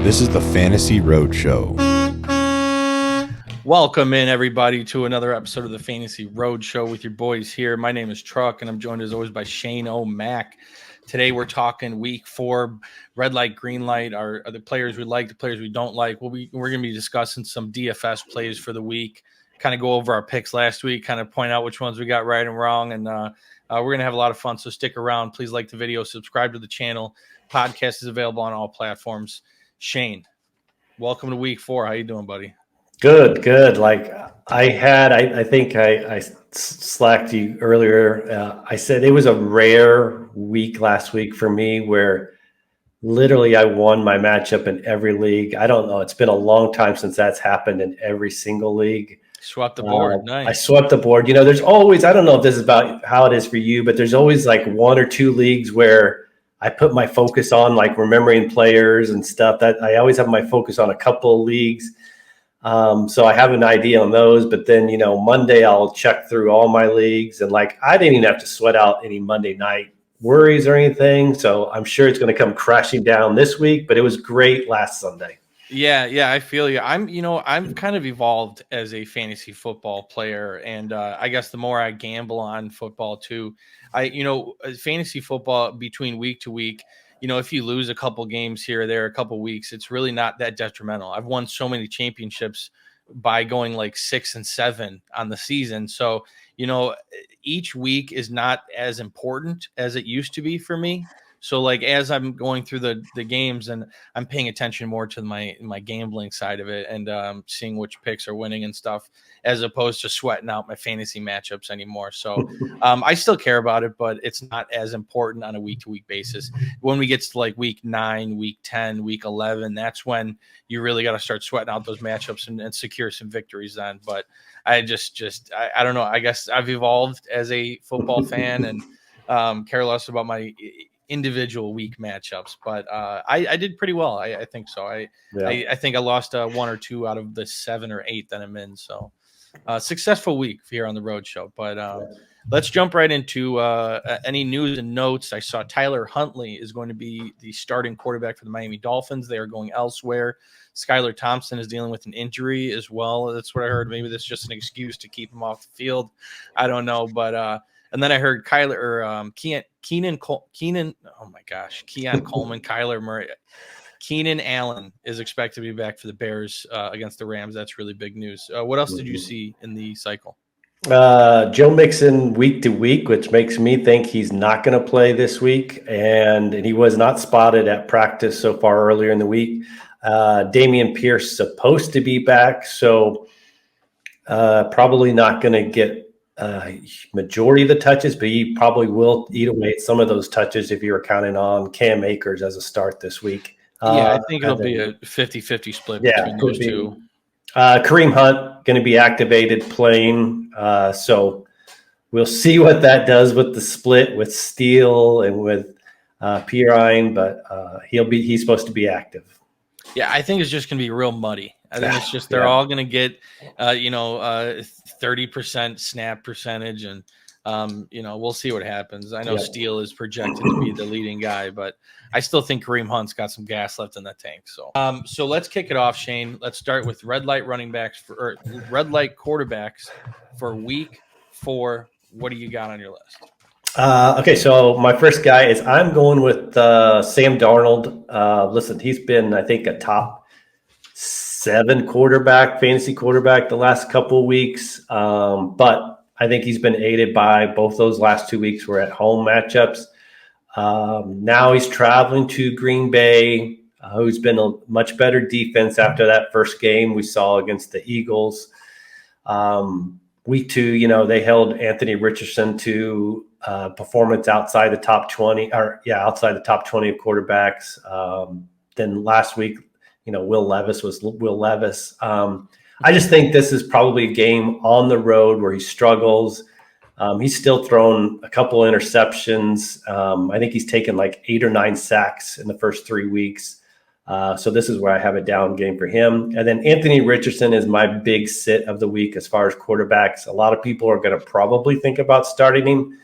This is the Fantasy Roadshow. Welcome in, everybody, to another episode of the Fantasy Roadshow with your boys here. My name is Truck, and I'm joined as always by Shane-O-Mac. Today, we're talking week 4, red light, green light, are the players we like, the players we don't like. We're going to be discussing some DFS plays for the week, kind of go over our picks last week, kind of point out which ones we got right and wrong, and we're going to have a lot of fun, so stick around. Please like the video, subscribe to the channel. Podcast is available on all platforms. Shane, welcome to week 4. How you doing, buddy? Good. Like I think I slacked you earlier. I said it was a rare week last week for me where literally I won my matchup in every league. I don't know. It's been a long time since that's happened in every single league. Swept the board. Nice. I swept the board. You know, there's always, I don't know if this is about how it is for you, but there's always like 1 or 2 leagues where I put my focus on like remembering players and stuff. That I always have my focus on a couple of leagues. So I have an idea on those, but then, you know, Monday I'll check through all my leagues and like, I didn't even have to sweat out any Monday night worries or anything. So I'm sure it's going to come crashing down this week, but it was great last Sunday. Yeah, I feel you. I'm kind of evolved as a fantasy football player, and I guess the more I gamble on football too, fantasy football between week to week, you know, if you lose a couple games here or there, a couple weeks, it's really not that detrimental. I've won so many championships by going like 6-7 on the season. So, you know, each week is not as important as it used to be for me. So like as I'm going through the games and I'm paying attention more to my gambling side of it and seeing which picks are winning and stuff, as opposed to sweating out my fantasy matchups anymore. So I still care about it, but it's not as important on a week-to-week basis. When we get to like week 9, week 10, week 11, that's when you really got to start sweating out those matchups and secure some victories then. But I I don't know. I guess I've evolved as a football fan and care less about my individual week matchups, but I did pretty well. I think so. I think I lost 1 or 2 out of the 7 or 8 that I'm in. So successful week here on the road show. But let's jump right into any news and notes. I saw Tyler Huntley is going to be the starting quarterback for the Miami Dolphins. They are going elsewhere. Skylar Thompson is dealing with an injury as well. That's what I heard. Maybe that's just an excuse to keep him off the field. I don't know, but and then I heard Keenan Coleman, Kyler Murray. Keenan Allen is expected to be back for the Bears against the Rams. That's really big news. What else did you see in the cycle? Joe Mixon week to week, which makes me think he's not going to play this week. And he was not spotted at practice so far earlier in the week. Dameon Pierce supposed to be back. So probably not going to get majority of the touches, but he probably will eat away at some of those touches if you're counting on Cam Akers as a start this week. I think it'll be a 50-50 split between those two. Kareem Hunt going to be activated playing, so we'll see what that does with the split with Steele and with Pirine, but he's supposed to be active. Yeah, I think it's just going to be real muddy. I think it's just they're all going to get 30% snap percentage, and we'll see what happens. I know Steele is projected to be the leading guy, but I still think Kareem Hunt's got some gas left in the tank. So so let's kick it off, Shane. Let's start with red light quarterbacks for week 4. What do you got on your list? Okay, so my first guy is I'm going with Sam Darnold. Listen, he's been, I think, a top 7 fantasy quarterback the last couple of weeks. But I think he's been aided by both those last 2 weeks were at home matchups. Now he's traveling to Green Bay, who's been a much better defense after that first game we saw against the Eagles. Week 2, they held Anthony Richardson to performance outside the top 20 outside the top 20 of quarterbacks. Then last week, Will Levis was Will Levis. I just think this is probably a game on the road where he struggles. He's still thrown a couple of interceptions. I think he's taken like 8 or 9 sacks in the first 3 weeks. So this is where I have a down game for him. And then Anthony Richardson is my big sit of the week as far as quarterbacks. A lot of people are going to probably think about starting him,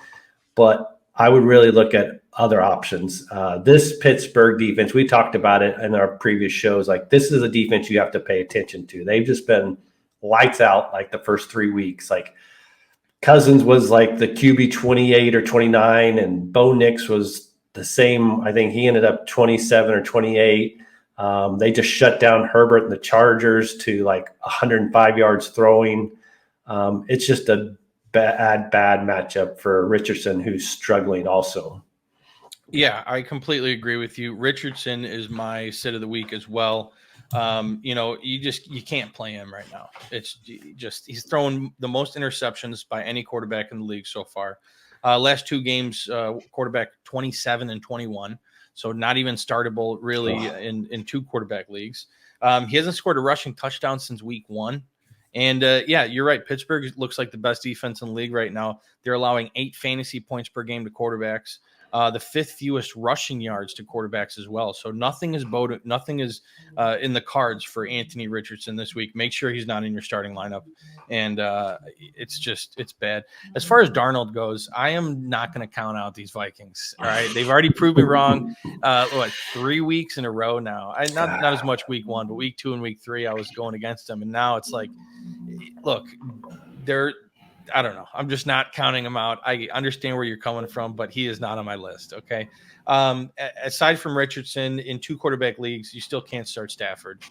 but I would really look at other options. This Pittsburgh defense, we talked about it in our previous shows. Like, this is a defense you have to pay attention to. They've just been lights out like the first 3 weeks. Like, Cousins was like the QB 28 or 29, and Bo Nix was the same. I think he ended up 27 or 28. They just shut down Herbert and the Chargers to like 105 yards throwing. It's just a bad matchup for Richardson, who's struggling also. Yeah, I completely agree with you. Richardson is my sit of the week as well. You can't play him right now. It's just he's thrown the most interceptions by any quarterback in the league so far. Last 2 games, quarterback 27 and 21. So not even startable really in 2 quarterback leagues. He hasn't scored a rushing touchdown since week 1. And you're right. Pittsburgh looks like the best defense in the league right now. They're allowing 8 fantasy points per game to quarterbacks, the 5th fewest rushing yards to quarterbacks as well. So nothing is in the cards for Anthony Richardson this week. Make sure he's not in your starting lineup. And it's bad. As far as Darnold goes, I am not going to count out these Vikings. All right. They've already proved me wrong. 3 weeks in a row now. Not as much week 1, but week 2 and week 3, I was going against them. And now it's like, look, I don't know. I'm just not counting him out. I understand where you're coming from, but he is not on my list. Okay. Aside from Richardson, in 2 quarterback leagues, you still can't start Stafford,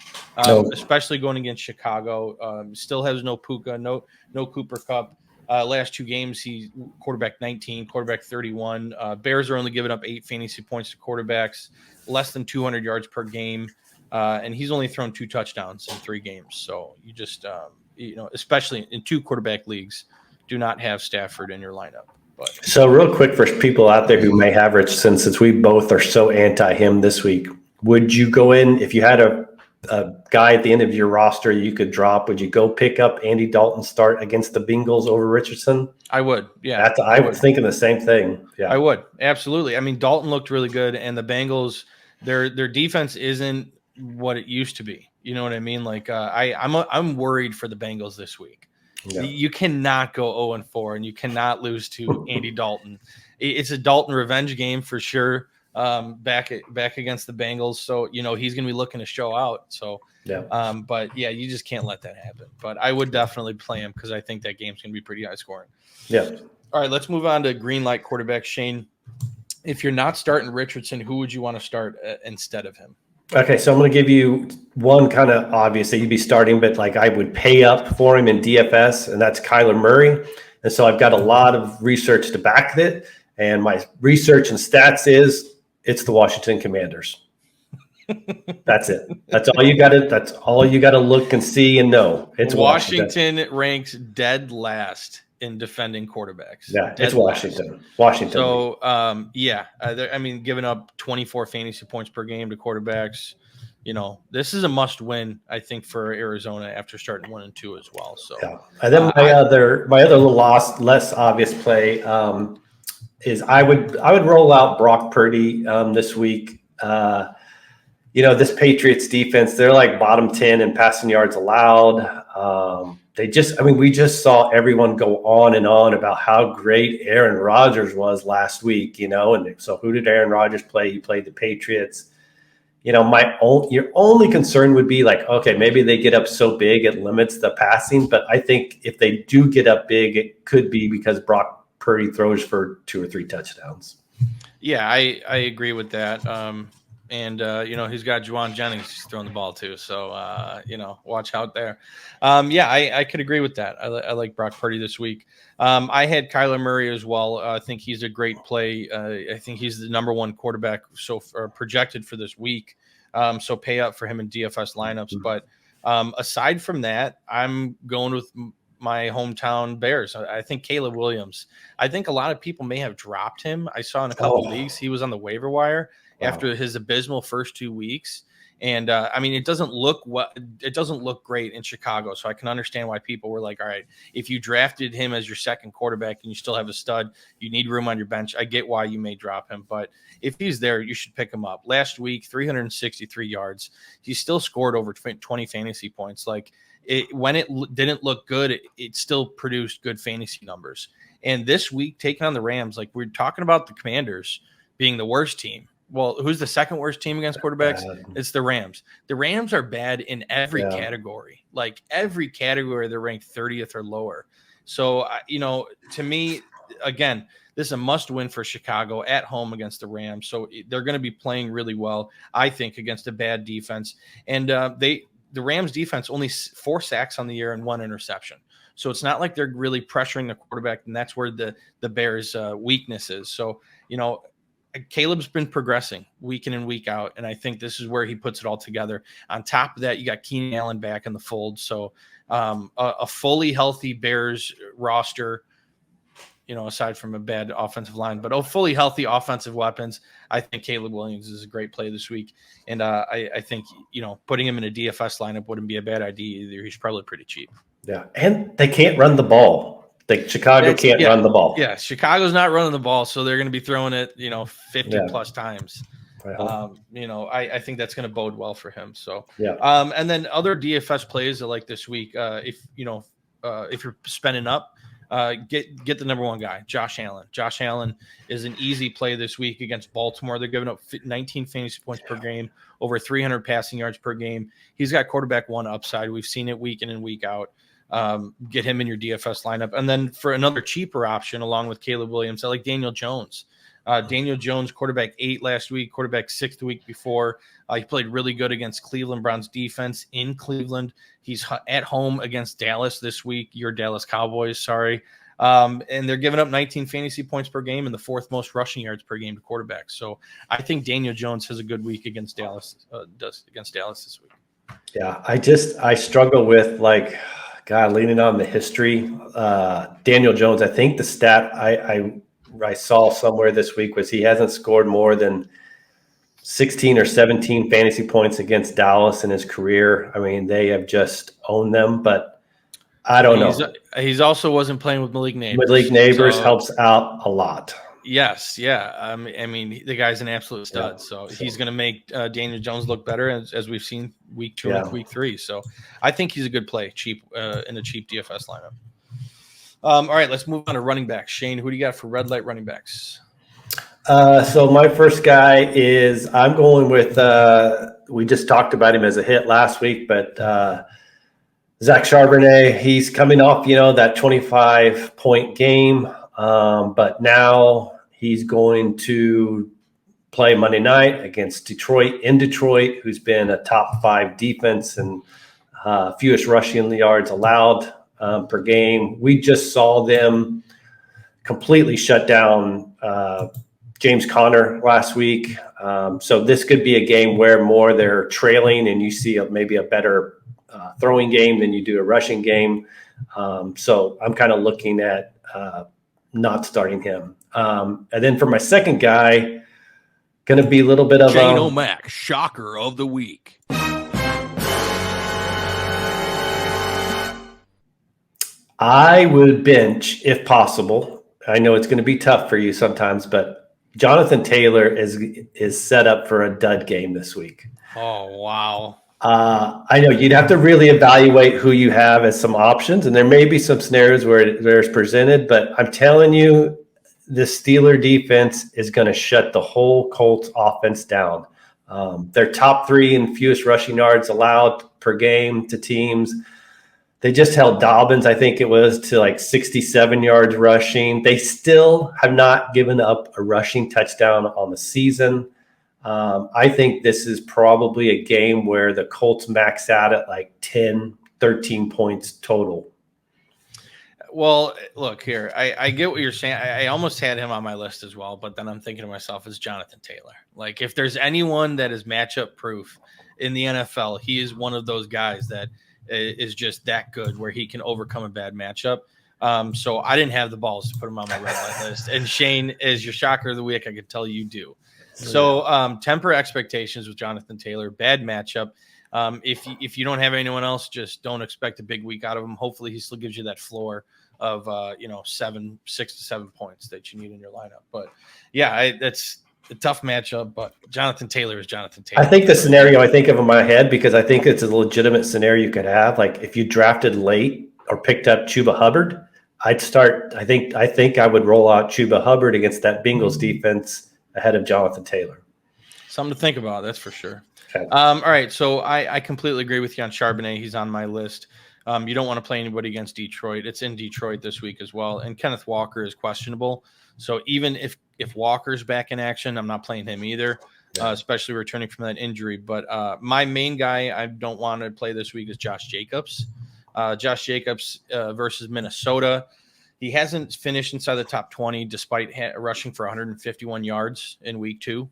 especially going against Chicago. Still has no Puka, no Cooper Kupp. Last 2 games, he's quarterback 19, quarterback 31. Bears are only giving up 8 fantasy points to quarterbacks, less than 200 yards per game. And he's only thrown 2 touchdowns in 3 games. So you just, especially in 2 quarterback leagues, do not have Stafford in your lineup. But so real quick for people out there who may have Richardson, since we both are so anti him this week, would you go in if you had a guy at the end of your roster you could drop? Would you go pick up Andy Dalton, start against the Bengals over Richardson? I would. Yeah, I was thinking the same thing. Yeah, I would absolutely. I mean, Dalton looked really good, and the Bengals, their defense isn't what it used to be. You know what I mean? Like I'm worried for the Bengals this week. Yeah. You cannot go 0-4, and you cannot lose to Andy Dalton. It's a Dalton revenge game for sure. Back against the Bengals, so he's going to be looking to show out. So, but yeah, you just can't let that happen. But I would definitely play him because I think that game's going to be pretty high scoring. Yeah. All right, let's move on to green light quarterback Shane. If you're not starting Richardson, who would you want to start instead of him? Okay, so I'm going to give you one kind of obvious that you'd be starting, but like I would pay up for him in DFS, and that's Kyler Murray. And so I've got a lot of research to back it, and my research and stats is it's the Washington Commanders. That's it. That's all you got to. That's all you got to look and see and know. It's Washington ranks dead last in defending quarterbacks. Yeah, it's Washington. Washington. So, giving up 24 fantasy points per game to quarterbacks, this is a must win, I think, for Arizona after starting 1 and 2 as well. So, yeah. And then my other little less obvious play is I would roll out Brock Purdy this week. This Patriots defense, they're like bottom 10 in passing yards allowed. We just saw everyone go on and on about how great Aaron Rodgers was last week, and so who did Aaron Rodgers play? He played the Patriots. Your only concern would be like, okay, maybe they get up so big it limits the passing, but I think if they do get up big, it could be because Brock Purdy throws for 2 or 3 touchdowns. Yeah, I agree with that. And he's got Juwan Jennings throwing the ball too. So, watch out there. I could agree with that. I like Brock Purdy this week. I had Kyler Murray as well. I think he's a great play. I think he's the number 1 quarterback projected for this week. So pay up for him in DFS lineups. But aside from that, I'm going with my hometown Bears. I think Caleb Williams. I think a lot of people may have dropped him. I saw in a couple leagues he was on the waiver wire after his abysmal first 2 weeks. And it doesn't look great in Chicago. So I can understand why people were like, all right, if you drafted him as your second quarterback and you still have a stud, you need room on your bench. I get why you may drop him, but if he's there, you should pick him up. Last week, 363 yards. He still scored over 20 fantasy points. Like when it didn't look good, it still produced good fantasy numbers. And this week, taking on the Rams, like we're talking about the Commanders being the worst team. Well, who's the second worst team against quarterbacks? It's the Rams. The Rams are bad in every category. Like every category, they're ranked 30th or lower. So, to me, again, this is a must-win for Chicago at home against the Rams. So they're going to be playing really well, I think, against a bad defense. And the Rams defense only 4 sacks on the year and 1 interception. So it's not like they're really pressuring the quarterback, and that's where the Bears' weakness is. So, Caleb's been progressing week in and week out, and I think this is where he puts it all together. On top of that, you got Keenan Allen back in the fold. So a fully healthy Bears roster, aside from a bad offensive line, but fully healthy offensive weapons. I think Caleb Williams is a great play this week. And I think, putting him in a DFS lineup wouldn't be a bad idea either. He's probably pretty cheap. Yeah. And they can't run the ball. Chicago can't run the ball. Yeah. Chicago's not running the ball. So they're going to be throwing it, 50 plus times. Right. I think that's going to bode well for him. So, and then other DFS plays like this week, if you're spending up, get the number one guy, Josh Allen. Josh Allen is an easy play this week against Baltimore. They're giving up 19 fantasy points per game, over 300 passing yards per game. He's got quarterback one upside. We've seen it week in and week out. Get him in your DFS lineup. And then for another cheaper option, along with Caleb Williams, I like Daniel Jones. Daniel Jones, quarterback 8 last week, quarterback 6 the week before. He played really good against Cleveland Browns defense in Cleveland. He's at home against Dallas this week. Your Dallas Cowboys, sorry. And they're giving up 19 fantasy points per game and the 4th most rushing yards per game to quarterbacks. So I think Daniel Jones has a good week against Dallas. This week. Yeah, I struggle with leaning on the history. Daniel Jones, I think the stat I saw somewhere this week was he hasn't scored more than 16 or 17 fantasy points against Dallas in his career. I mean, they have just owned them, but I don't know. He's also wasn't playing with Malik Neighbors. Malik Neighbors helps out a lot. Yes, yeah. I mean, the guy's an absolute stud. So he's going to make Daniel Jones look better, as we've seen week 2 and week 3. So I think he's a good play, cheap in a cheap DFS lineup. All right, let's move on to running backs. Shane, who do you got for red light running backs? So my first guy is I'm going with we just talked about him as a hit last week, but Zach Charbonnet, he's coming off, that 25-point game, but now he's going to play Monday night against Detroit, who's been a top 5 defense and fewest rushing yards allowed per game. We just saw them completely shut down James Conner last week. So this could be a game where more they're trailing and you see maybe a better throwing game than you do a rushing game. So I'm kind of looking at not starting him. And then for my second guy, going to be a little bit of Shane-O-Mac, shocker of the week. I would bench if possible. I know it's going to be tough for you sometimes, but Jonathan Taylor is set up for a dud game this week. Oh, wow. I know you'd have to really evaluate who you have as some options, and there may be some scenarios where there's presented, but I'm telling you, the Steeler defense is going to shut the whole Colts offense down. They're top 3 in fewest rushing yards allowed per game to teams. They just held Dobbins, I think it was, to 67 yards rushing. They still have not given up a rushing touchdown on the season. I think this is probably a game where the Colts max out at 10, 13 points total. Well, look here. I get what you're saying. I almost had him on my list as well, but then I'm thinking to myself, it's Jonathan Taylor. If there's anyone that is matchup proof in the NFL, he is one of those guys that is just that good where he can overcome a bad matchup. So I didn't have the balls to put him on my red light list. And Shane, is your shocker of the week, I could tell you do. So temper expectations with Jonathan Taylor. Bad matchup. If you don't have anyone else, just don't expect a big week out of him. Hopefully he still gives you that floor of 6 to 7 points that you need in your lineup. But yeah, that's a tough matchup, but Jonathan Taylor is Jonathan Taylor. I think the scenario I think of in my head, because I think it's a legitimate scenario you could have, if you drafted late or picked up Chuba Hubbard, I'd start. I think I would roll out Chuba Hubbard against that Bengals defense ahead of Jonathan Taylor. Something to think about, that's for sure. Okay. All right, so I completely agree with you on Charbonnet. He's on my list. You don't want to play anybody against Detroit. It's in Detroit this week as well, and Kenneth Walker is questionable. So even if Walker's back in action, I'm not playing him either, especially returning from that injury. But my main guy I don't want to play this week is Josh Jacobs. Josh Jacobs versus Minnesota. He hasn't finished inside the top 20 despite rushing for 151 yards in week 2.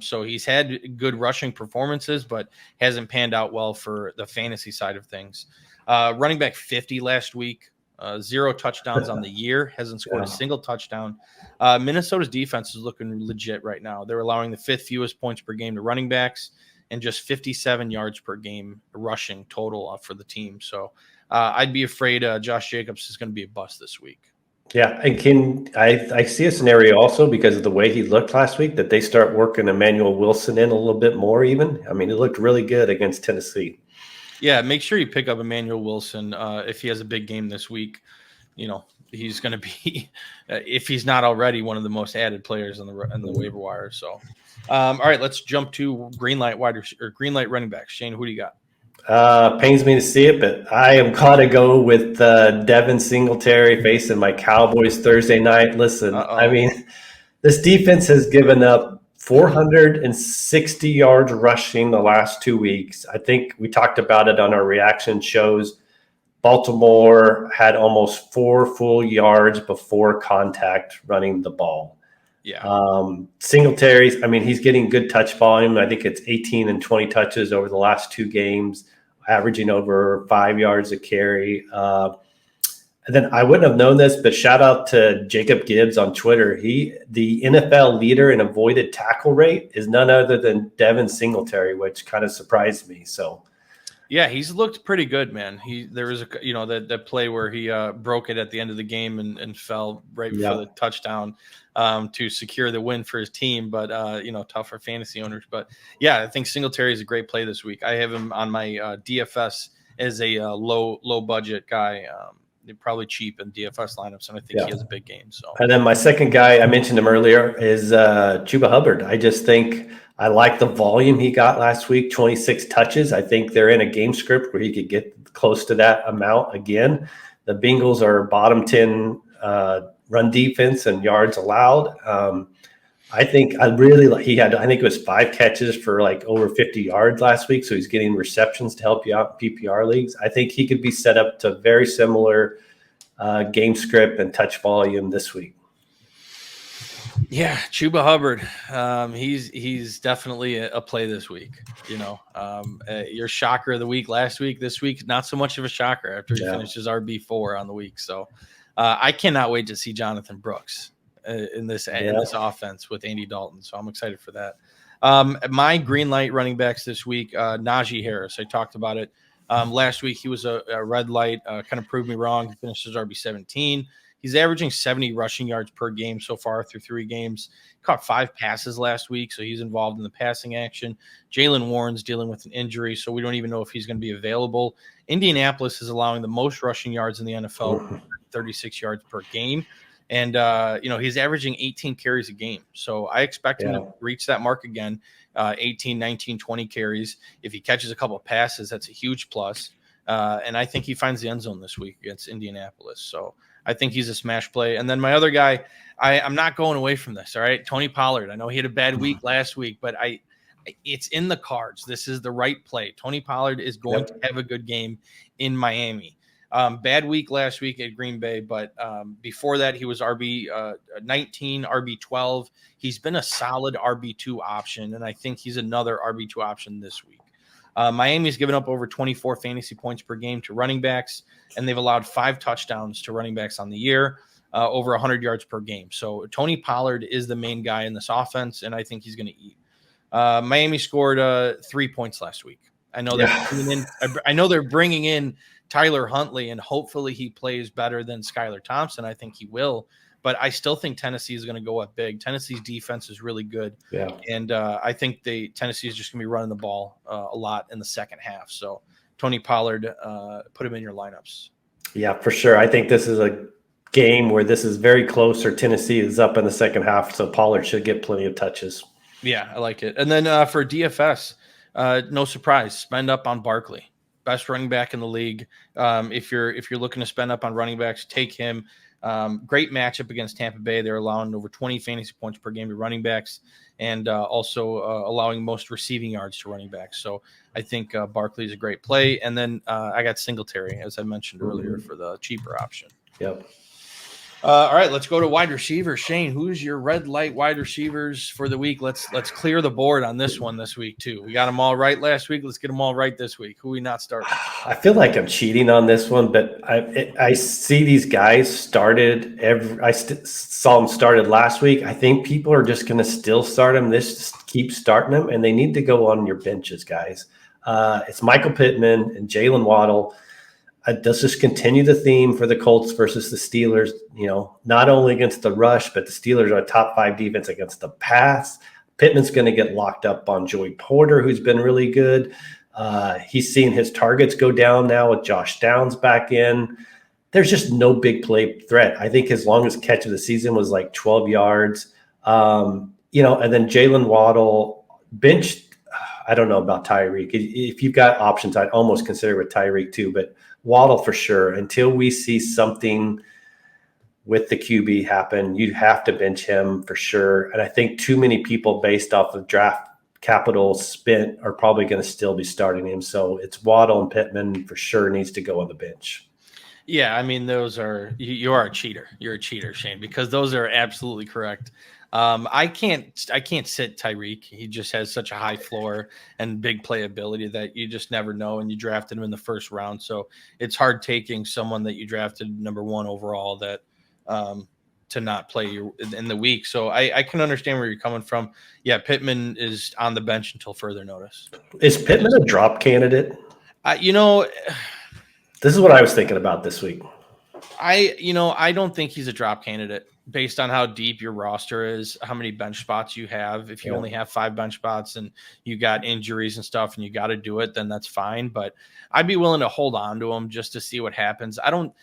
So he's had good rushing performances, but hasn't panned out well for the fantasy side of things. Running back 50 last week, 0 touchdowns on the year, hasn't scored a single touchdown. Minnesota's defense is looking legit right now. They're allowing the 5th fewest points per game to running backs and just 57 yards per game rushing total for the team. So I'd be afraid Josh Jacobs is going to be a bust this week. Yeah, and I see a scenario also because of the way he looked last week that they start working Emmanuel Wilson in a little bit more even. I mean, he looked really good against Tennessee. Yeah, make sure you pick up Emmanuel Wilson if he has a big game this week. You know, he's going to be, if he's not already, one of the most added players in the waiver wire. So, all right, let's jump to green light running backs. Shane, who do you got? Pains me to see it, but I am going to go with Devin Singletary facing my Cowboys Thursday night. Listen, I mean, this defense has given up 460 yards rushing the last 2 weeks. I think we talked about it on our reaction shows. Baltimore had almost 4 full yards before contact running the ball. Yeah. Singletary's, I mean, he's getting good touch volume. I think it's 18 and 20 touches over the last 2 games, averaging over 5 yards a carry. And then I wouldn't have known this, but shout out to Jacob Gibbs on Twitter. The NFL leader in avoided tackle rate is none other than Devin Singletary, which kind of surprised me. So, yeah, he's looked pretty good, man. There was that play where he broke it at the end of the game and fell right before the touchdown to secure the win for his team. But tough for fantasy owners. But yeah, I think Singletary is a great play this week. I have him on my DFS as a low budget guy. They're probably cheap in DFS lineups, and I think he has a big game. So, and then my second guy, I mentioned him earlier, is Chuba Hubbard. I just think I like the volume he got last week, 26 touches. I think they're in a game script where he could get close to that amount again. The Bengals are bottom 10 run defense and yards allowed. I think I think it was 5 catches for like over 50 yards last week. So he's getting receptions to help you out in PPR leagues. I think he could be set up to very similar game script and touch volume this week. Yeah, Chuba Hubbard. He's definitely a play this week. Your shocker of the week last week, this week, not so much of a shocker after he finishes RB4 on the week. So I cannot wait to see Jonathan Brooks in this offense with Andy Dalton. So I'm excited for that. My green light running backs this week, Najee Harris. I talked about it last week. He was a red light, kind of proved me wrong. He finished his RB17. He's averaging 70 rushing yards per game so far through 3 games. Caught 5 passes last week, so he's involved in the passing action. Jaylen Warren's dealing with an injury, so we don't even know if he's going to be available. Indianapolis is allowing the most rushing yards in the NFL, 36 yards per game. And, he's averaging 18 carries a game. So I expect him to reach that mark again, 18, 19, 20 carries. If he catches a couple of passes, that's a huge plus. And I think he finds the end zone this week against Indianapolis. So I think he's a smash play. And then my other guy, I'm not going away from this, all right? Tony Pollard. I know he had a bad week last week, but it's in the cards. This is the right play. Tony Pollard is going to have a good game in Miami. Bad week last week at Green Bay, but before that, he was RB 19, RB 12. He's been a solid RB2 option, and I think he's another RB2 option this week. Miami's given up over 24 fantasy points per game to running backs, and they've allowed 5 touchdowns to running backs on the year, over 100 yards per game. So Tony Pollard is the main guy in this offense, and I think he's going to eat. Miami scored 3 points last week. I know they're bringing in Tyler Huntley, and hopefully he plays better than Skylar Thompson. I think he will, but I still think Tennessee is going to go up big. Tennessee's defense is really good, and I think Tennessee is just going to be running the ball a lot in the second half. So Tony Pollard, put him in your lineups. Yeah, for sure. I think this is a game where this is very close or Tennessee is up in the second half, so Pollard should get plenty of touches. Yeah, I like it. And then for DFS, no surprise, spend up on Barkley, best running back in the league. If you're looking to spend up on running backs, take him. Great matchup against Tampa Bay. They're allowing over 20 fantasy points per game to running backs, and also allowing most receiving yards to running backs. So I think Barkley is a great play. And then I got Singletary, as I mentioned earlier, for the cheaper option. Yep. All right, let's go to wide receiver. Shane, who's your red light wide receivers for the week? Let's clear the board on this one this week too. We got them all right last week. Let's get them all right this week. Who we not starting? I feel like I'm cheating on this one, but I see these guys started saw them started last week. I think people are just going to still start them. Keep starting them, and they need to go on your benches, guys. It's Michael Pittman and Jaylen Waddle. Let's just continue the theme for the Colts versus the Steelers, not only against the rush, but the Steelers are a top 5 defense against the pass. Pittman's going to get locked up on Joey Porter, who's been really good. He's seen his targets go down now with Josh Downs back in. There's just no big play threat. I think his longest catch of the season was like 12 yards. And then Jaylen Waddle benched. I don't know about Tyreek. If you've got options, I'd almost consider with Tyreek too, but Waddle for sure. Until we see something with the QB happen, you'd have to bench him for sure. And I think too many people based off of draft capital spent are probably going to still be starting him. So it's Waddle and Pittman for sure needs to go on the bench. Yeah, I mean, those are you are a cheater. You're a cheater, Shane, because those are absolutely correct. I can't sit Tyreek. He just has such a high floor and big playability that you just never know. And you drafted him in the first round, so it's hard taking someone that you drafted number 1 overall that to not play you in the week. So I can understand where you're coming from. Yeah, Pittman is on the bench until further notice. Is Pittman a drop candidate? This is what I was thinking about this week. I don't think he's a drop candidate based on how deep your roster is, how many bench spots you have. If you only have 5 bench spots and you got injuries and stuff and you got to do it, then that's fine. But I'd be willing to hold on to him just to see what happens. I don't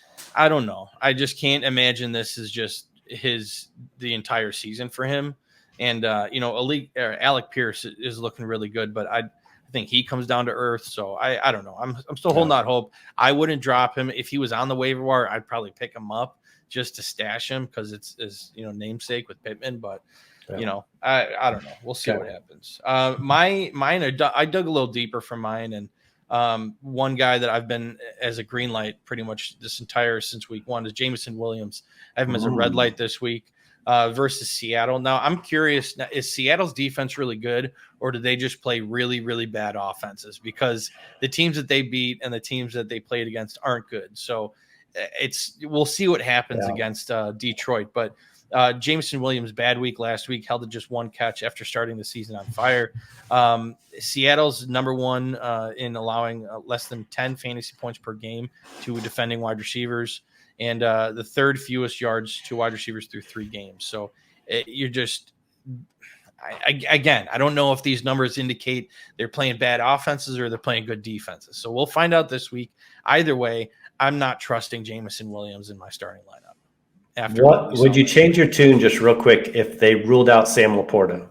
know. I just can't imagine this is just the entire season for him. And, Alec Pierce is looking really good, but I think he comes down to earth. So I don't know. I'm still holding out hope. I wouldn't drop him. If he was on the waiver wire, I'd probably pick him up just to stash him because it's his namesake with Pittman. But I don't know. We'll see what happens. Mine I dug a little deeper for mine, and one guy that I've been as a green light pretty much since week 1 is Jameson Williams. I have him as a red light this week. Versus Seattle. Now, I'm curious, is Seattle's defense really good, or do they just play really, really bad offenses? Because the teams that they beat and the teams that they played against aren't good. So we'll see what happens against Detroit. But Jameson Williams, bad week last week, held to just 1 catch after starting the season on fire. Seattle's number 1 in allowing less than 10 fantasy points per game to defending wide receivers, and the 3rd fewest yards to wide receivers through 3 games. So you're just again, I don't know if these numbers indicate they're playing bad offenses or they're playing good defenses. So we'll find out this week. Either way, I'm not trusting Jameson Williams in my starting lineup. What would you change your tune just real quick if they ruled out Sam Laporta?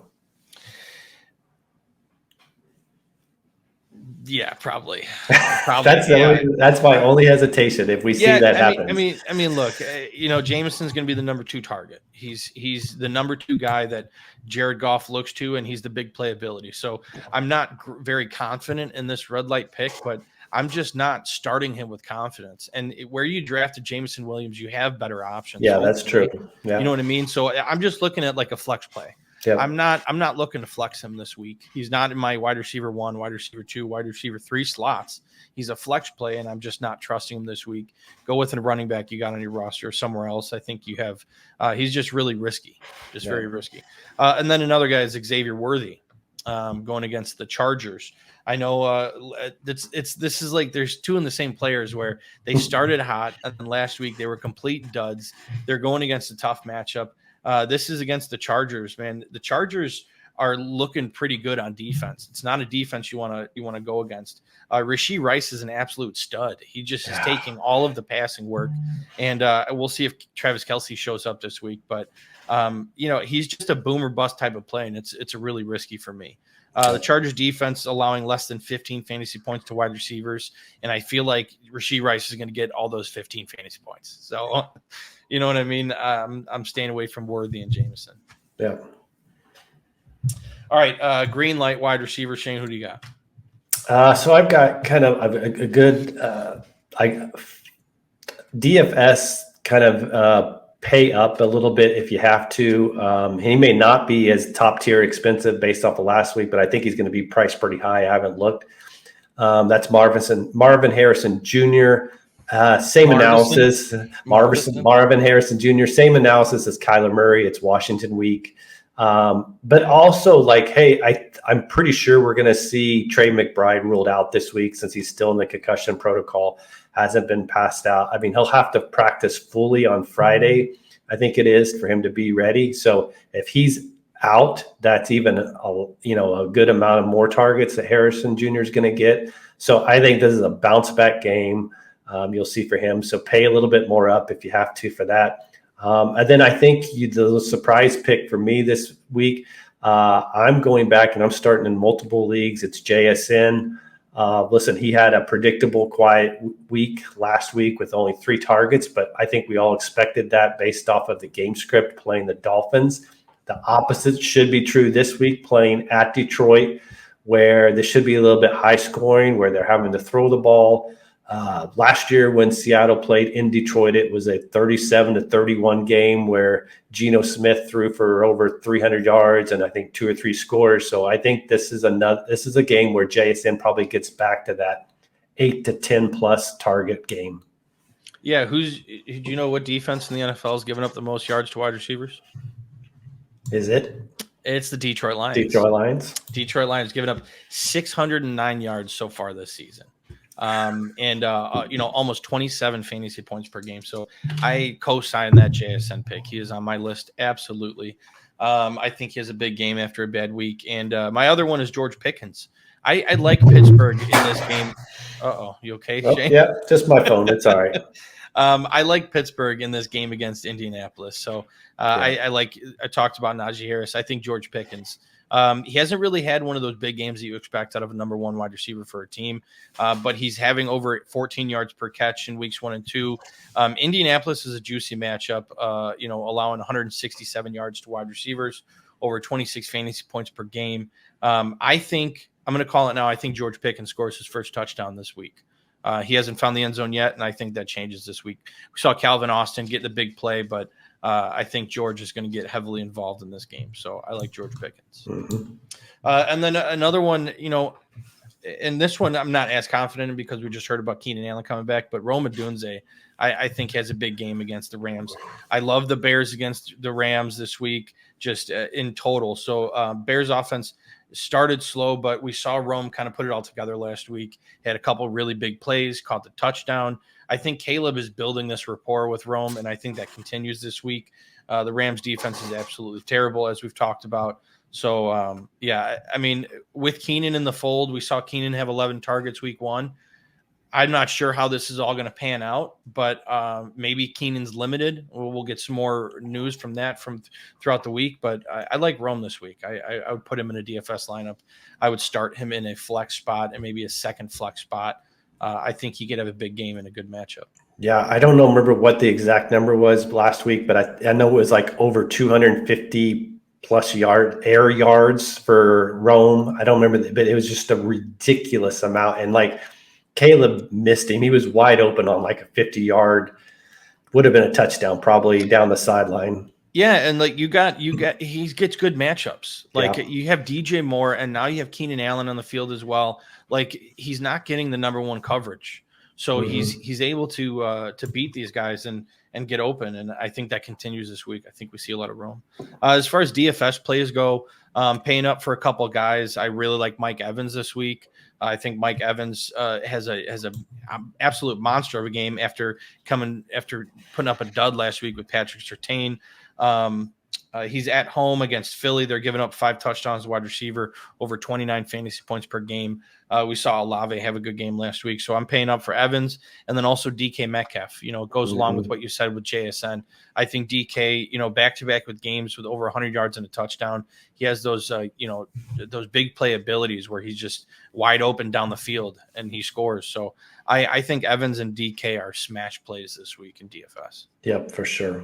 Yeah, probably. That's my only hesitation if we see that happen. I mean, look, Jameson's going to be the number 2 target. He's the number 2 guy that Jared Goff looks to, and he's the big playability. So I'm not very confident in this red light pick, but I'm just not starting him with confidence. And where you drafted Jameson Williams, you have better options. Yeah, that's true. Yeah. You know what I mean? So I'm just looking at like a flex play. Yep. I'm not looking to flex him this week. He's not in my wide receiver 1, wide receiver 2, wide receiver 3 slots. He's a flex play, and I'm just not trusting him this week. Go with a running back you got on your roster somewhere else. I think you have he's just really risky, very risky. And then another guy is Xavier Worthy going against the Chargers. I know this is like there's 2 in the same players where they started hot, and then last week they were complete duds. They're going against a tough matchup. This is against the Chargers, man. The Chargers are looking pretty good on defense. It's not a defense you want to go against. Rashee Rice is an absolute stud. He just is taking all of the passing work, and we'll see if Travis Kelce shows up this week. But he's just a boomer bust type of play, and it's a really risky for me. The Chargers defense allowing less than 15 fantasy points to wide receivers, and I feel like Rashee Rice is going to get all those 15 fantasy points. So, you know what I mean? I'm staying away from Worthy and Jameson. Yeah. All right, green light wide receiver. Shane, who do you got? So I've got kind of a good DFS kind of pay up a little bit if you have to. He may not be as top tier expensive based off of last week, but I think he's going to be priced pretty high. I haven't looked. That's Marvin Harrison Jr. Same analysis. Marvin Harrison Jr. Same analysis as Kyler Murray. It's Washington week. But also hey, I'm pretty sure we're going to see Trey McBride ruled out this week since he's still in the concussion protocol, hasn't been passed out. I mean, he'll have to practice fully on Friday, I think it is, for him to be ready. So if he's out, that's even a good amount of more targets that Harrison Jr. is going to get. So I think this is a bounce back game. You'll see for him. So pay a little bit more up if you have to for that. And then I think the surprise pick for me this week, I'm going back and I'm starting in multiple leagues. It's JSN. Listen, he had a predictable, quiet week last week with only 3 targets, but I think we all expected that based off of the game script playing the Dolphins. The opposite should be true this week, playing at Detroit, where this should be a little bit high scoring, where they're having to throw the ball. Last year when Seattle played in Detroit, it was a 37-31 game where Geno Smith threw for over 300 yards and I think 2 or 3 scores. So I think this is a game where JSN probably gets back to that 8 to 10 plus target game. Yeah. Do you know what defense in the NFL has given up the most yards to wide receivers? Is it? It's the Detroit Lions. Detroit Lions giving up 609 yards so far this season. Almost 27 fantasy points per game. So I co-sign that JSN pick. He is on my list. Absolutely. I think he has a big game after a bad week. And my other one is George Pickens. I like Pittsburgh in this game. You okay, Shane? Yeah, just my phone. It's all right. I like Pittsburgh in this game against Indianapolis. So I talked about Najee Harris. I think George Pickens. He hasn't really had one of those big games that you expect out of a number 1 wide receiver for a team, but he's having over 14 yards per catch in weeks 1 and 2. Indianapolis is a juicy matchup, allowing 167 yards to wide receivers, over 26 fantasy points per game. I think I'm going to call it now. I think George Pickens scores his first touchdown this week. He hasn't found the end zone yet, and I think that changes this week. We saw Calvin Austin get the big play, but I think George is going to get heavily involved in this game. So I like George Pickens. Mm-hmm. And then another one, in this one, I'm not as confident in because we just heard about Keenan Allen coming back, but Rome Odunze, I think has a big game against the Rams. I love the Bears against the Rams this week, just in total. So Bears offense started slow, but we saw Rome kind of put it all together last week. Had a couple really big plays, caught the touchdown. I think Caleb is building this rapport with Rome, and I think that continues this week. The Rams defense is absolutely terrible, as we've talked about. So, with Keenan in the fold, we saw Keenan have 11 targets week 1. I'm not sure how this is all going to pan out, but maybe Keenan's limited. We'll get some more news from that from throughout the week. But I like Rome this week. I would put him in a DFS lineup. I would start him in a flex spot and maybe a second flex spot. I think he could have a big game in a good matchup. Yeah, I don't remember what the exact number was last week, but I know it was like over 250 plus air yards for Rome. I don't remember, but it was just a ridiculous amount. And Caleb missed him. He was wide open on a 50-yard, would have been a touchdown probably down the sideline. Yeah, and he gets good matchups. You have DJ Moore, and now you have Keenan Allen on the field as well. He's not getting the number 1 coverage, so he's able to beat these guys and get open. And I think that continues this week. I think we see a lot of Rome. As far as DFS plays go, paying up for a couple of guys. I really like Mike Evans this week. I think Mike Evans has a absolute monster of a game after putting up a dud last week with Patrick Surtain. He's at home against Philly. They're giving up 5 touchdowns to wide receiver, over 29 fantasy points per game. We saw Olave have a good game last week, so I'm paying up for Evans, and then also DK Metcalf. It goes along with what you said with JSN. I think DK, back-to-back with games with over 100 yards and a touchdown. He has those, those big play abilities where he's just wide open down the field and he scores. So I think Evans and DK are smash plays this week in DFS. Yep, for sure.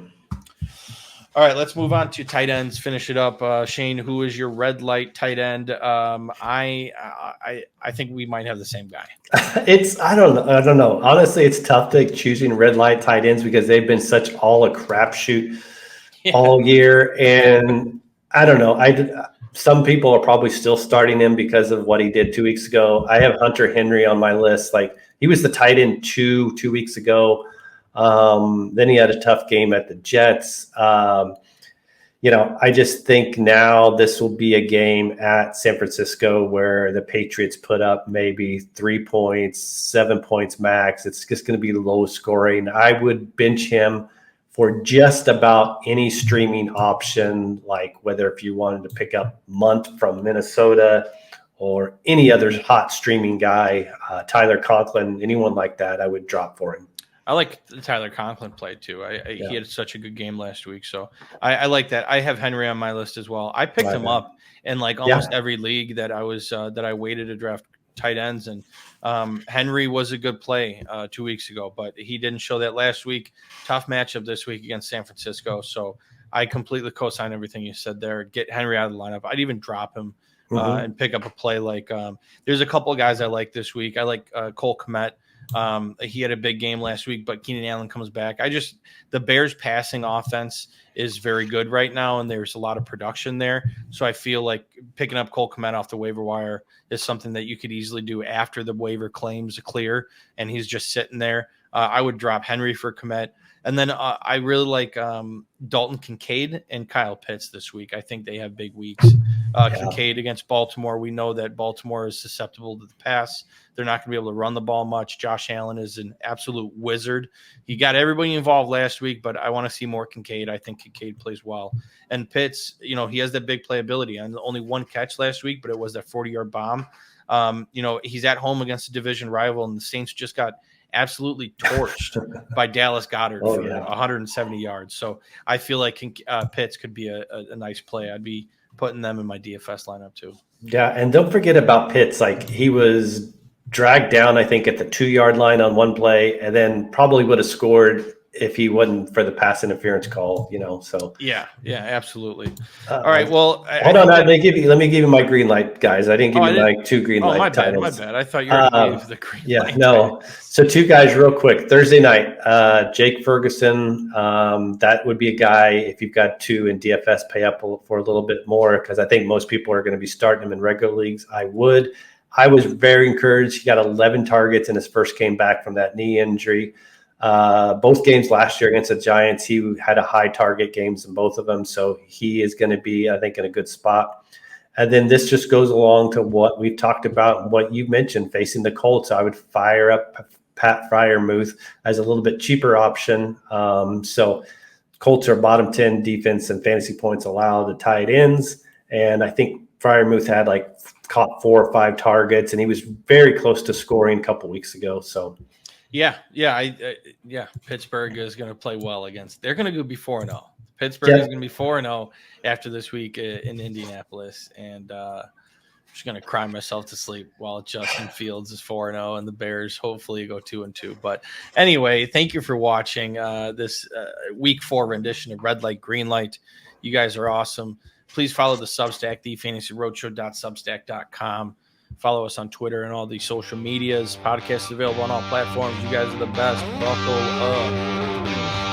All right, let's move on to tight ends. Finish it up, Shane. Who is your red light tight end? I think we might have the same guy. I don't know. Honestly, it's tough to choosing red light tight ends because they've been such all a crapshoot all year, and I don't know. Some people are probably still starting him because of what he did 2 weeks ago. I have Hunter Henry on my list. Like, he was the tight end 2 weeks ago. Then he had a tough game at the Jets. I just think now this will be a game at San Francisco where the Patriots put up maybe 3 points, 7 points max. It's just going to be low scoring. I would bench him for just about any streaming option, like whether if you wanted to pick up Munt from Minnesota or any other hot streaming guy, Tyler Conklin, anyone like that, I would drop for him. I like the Tyler Conklin play too. He had such a good game last week, so I like that. I have Henry on my list as well. I picked him up in like almost every league that I was that I waited to draft tight ends, and Henry was a good play 2 weeks ago, but he didn't show that last week. Tough matchup this week against San Francisco, so I completely co-sign everything you said there. Get Henry out of the lineup. I'd even drop him and pick up a play like there's a couple of guys I like this week. I like Cole Kmet. He had a big game last week, but Keenan Allen comes back. The Bears passing offense is very good right now, and there's a lot of production there. So I feel like picking up Cole Kmet off the waiver wire is something that you could easily do after the waiver claims clear, and he's just sitting there. I would drop Henry for Kmet. And then I really like Dalton Kincaid and Kyle Pitts this week. I think they have big weeks. Kincaid against Baltimore. We know that Baltimore is susceptible to the pass. They're not going to be able to run the ball much. Josh Allen is an absolute wizard. He got everybody involved last week, but I want to see more Kincaid. I think Kincaid plays well. And Pitts, he has that big playability. And only one catch last week, but it was that 40-yard bomb. He's at home against a division rival, and the Saints just got absolutely torched by Dallas Goedert for 170 yards. So I feel like Pitts could be a nice play. I'd be putting them in my DFS lineup too. Yeah, and don't forget about Pitts. Like, he was dragged down, I think, at the 2-yard line on one play, and then probably would have scored if he wasn't for the pass interference call, so. Yeah, absolutely. All right, well. Hold on, let me give you my green light, guys. I didn't give you like 2 green light titles. My bad. I thought you were going to give the green light. No. So 2 guys real quick. Thursday night, Jake Ferguson. That would be a guy, if you've got 2 in DFS, pay up for a little bit more, because I think most people are going to be starting him in regular leagues. I was very encouraged. He got 11 targets in his first game back from that knee injury. Both games last year against the Giants, he had a high target games in both of them. So he is going to be, I think, in a good spot. And then this just goes along to what we've talked about and what you mentioned, facing the Colts. I would fire up Pat Freiermuth as a little bit cheaper option. So Colts are bottom 10 defense and fantasy points allowed to tight ends. And I think Freiermuth had caught 4 or 5 targets, and he was very close to scoring a couple weeks ago. So Pittsburgh is going to play well against. They're going to be 4-0. Pittsburgh is going to be 4-0 after this week in Indianapolis, and I'm just going to cry myself to sleep while Justin Fields is 4-0 and the Bears hopefully go 2-2. But anyway, thank you for watching this Week 4 rendition of Red Light, Green Light. You guys are awesome. Please follow the Substack, thefantasyroadshow.substack.com. Follow us on Twitter and all the social medias. Podcasts available on all platforms. You guys are the best. Buckle up.